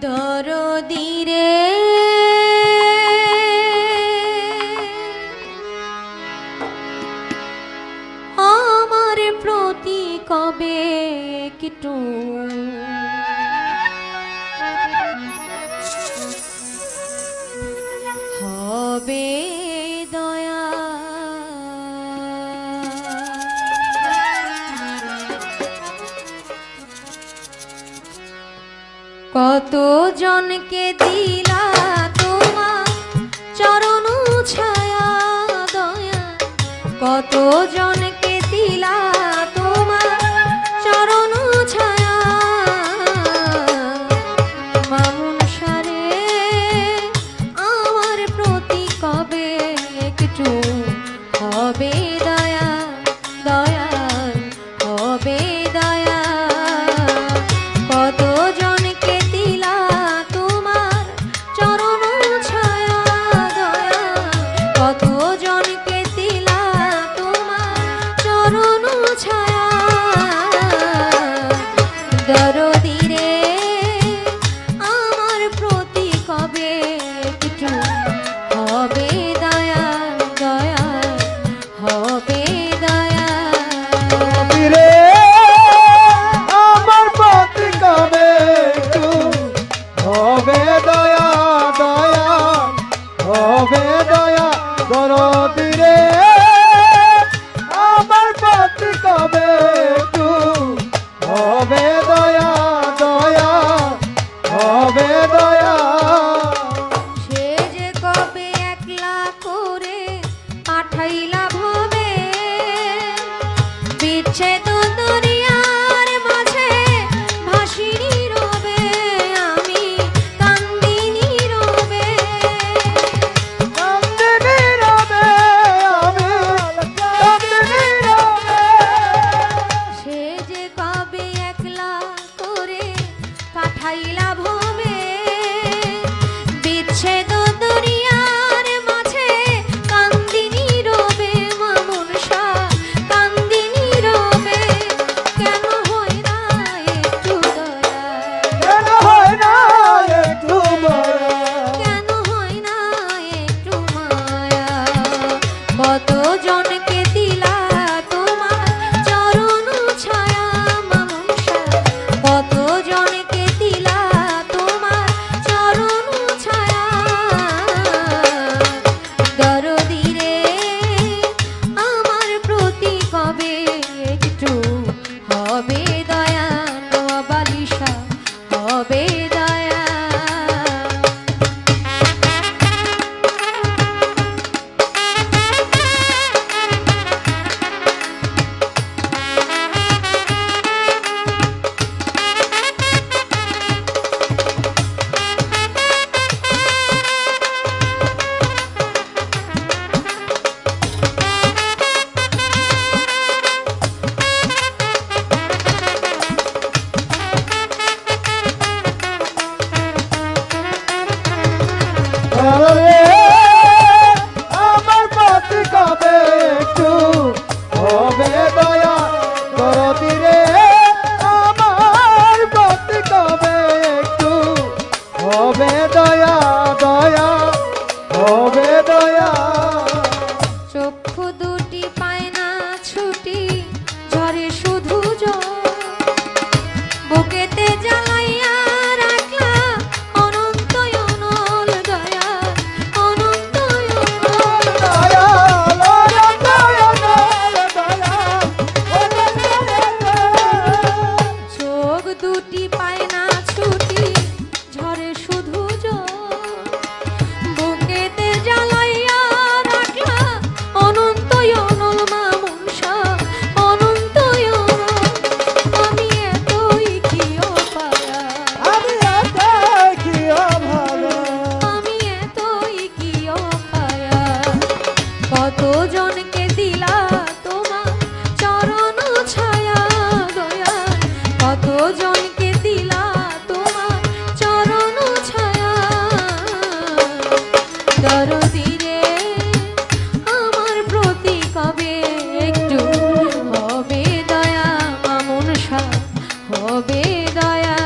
দরদি রে আমার প্রতি কবে একটু হবে দয়া। কত জনকে দিলা তোমার চরণ ছায়া দয়া, কত জনকে দিলা তোমার চরণ ছায়া। মামুন সারে আমার প্রতি কবে একটু হবে দয়া, দয়া হবে দয়া। কত জনকে দিলা তোমার চরণ ছায়া দয়া, কত জনকে দিলা তোমার চরণ ছায়া। দরদি রে আমার প্রতি কবে একটু হবে দয়া, দয়া হবে দয়া। রে আমার প্রতি কবে একটু হবে দয়া, দয়া হবে দয়া। দরদি রে আমার প্রতি কবে একটু হবে দয়া, দয়া হবে দয়া। সে যে কবে একলা করে পাঠাইলা ভবে, বিচ্ছেদ দুনিয়ার মাঝে ভাসি নীরবে, আমি কান্দি নীরবে। কান্দে নীরবে আমি, কান্দে নীরবে। সে যে কবে একলা করে পাঠাইলা ভবে, বিচ্ছেদ দুনিয়ার মাঝে কান্দি নীরবে। মামুন শাহ কান্দি নীরবে। কেন হয় না একটু দয়া, কেন হয় না একটু মায়া, কেন হয় না একটু মায়া। কত জনকে দিলা তোমার চরণ ছায়া মামুন শাহ, কত জনকে দিলা তোমার চরণ ছায়া। দরদি রে আমার প্রতি কবে একটু হবে দয়া, নোয়াবালিশা হবে দয়া। রে আমার প্রতি কবে একটু হবে দয়া। দরদি রে আমার প্রতি কবে একটু হবে দয়া, দয়া হবে দয়া। চক্ষু দুটি পায় না ছুটি ঝরে শুধু জল, বুকেতে জ্বালাইয়া রাখলা অনন্ত অনল দয়া, অনন্ত অনল। দয়া দয়া দয়া দয়া। চোখ দুটি পায় না ছুটি ঝরে শুধু জল, বুকেতে জ্বালাইয়া রাখলা অনন্ত অনল মামুন শাহ, অনন্ত অনল। আমি এতই কি অপায়া, আমি এত কি অভাগা, আমি এতই কি অপায়া। কত জনকে দিলা তোমার চরণ ছায়া দয়া, কত জনকে দিলা তোমার চরণ ছায়া। দরদি রে আমার প্রতি কবে একটু হবে দয়া, মামুন শাহ হবে দয়া।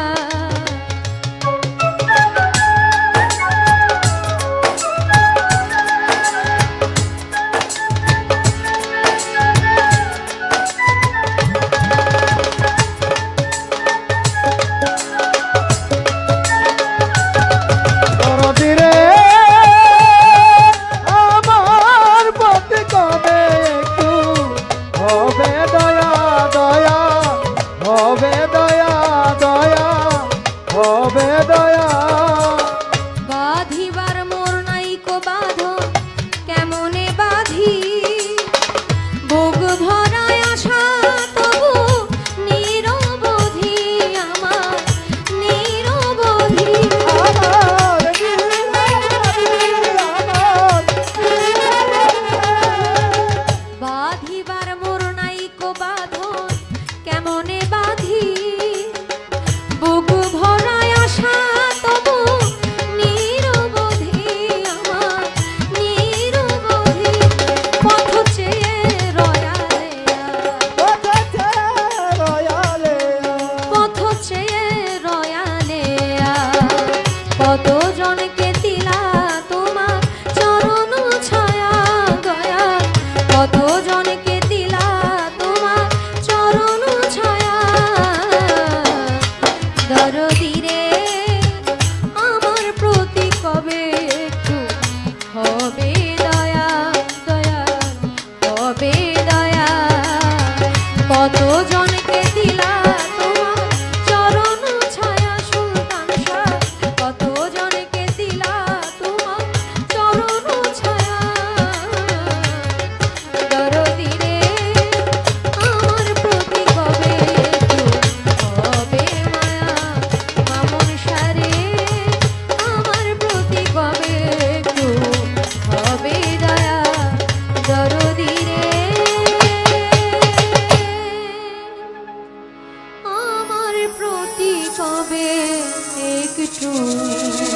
একটু